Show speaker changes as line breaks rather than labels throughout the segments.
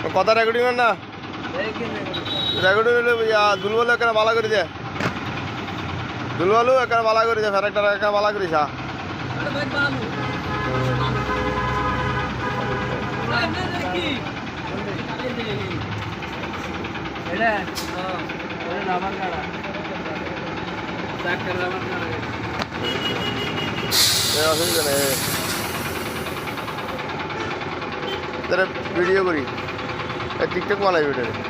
কথা রেকর্ডিং না রেকর্ডিং হলে দুলবালু এখানে বালা করে দে দুলবালু এখানে বালা করে দে ফেরেকটা এখানে বালা করিস অসুবিধা নেই তাহলে ভিডিও করি টিকটক বানাই ভিডিও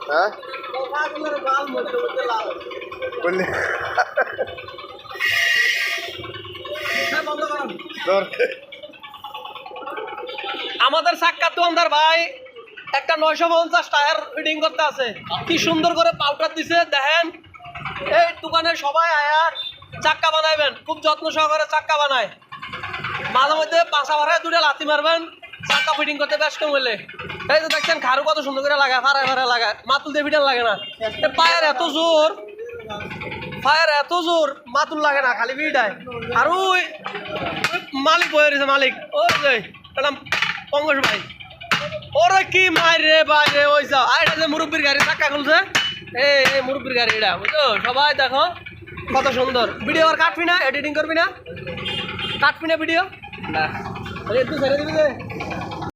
হ্যাঁ
আমাদের সাক্ষাৎ দোকানদার ভাই একটা 950 টায়ার ফিটিং করতে আছে কি সুন্দর করে পাউডার দিছে দেখেন এই দোকানে সবাই আয়া চাক্কা বানাইবেন খুব যত্ন সহকারে চাক্কা বানায় মাঝে মধ্যে পাশা ভাড়ায় দুটো লাথি মারবেন চাক্কা ফিটিং করতে বেশ কম হলে এই তো দেখছেন খারু কত সুন্দর করে লাগায় ফাড়ায় ফাড়ায় লাগায় মাতুল দিয়ে ফিটান লাগে না পায়ের এত জোর মাতুল লাগে না খালি ভিড়ায় আর ওই মালিক বয়ে রয়েছে মালিক ওই যে ম্যাডাম পঙ্কজ ভাই ওরে কি মার রে ভাই রে ওই যাও আর এটা যে মুরব্বীর গাড়ি চাক্কা খুলছে এই মুরব্বীর গাড়ি এটা বুঝছো সবাই দেখো কত সুন্দর ভিডিও আর কাটবি না এডিটিং করবি না কাটবি না ভিডিও না একটু ছেড়ে দিবি যে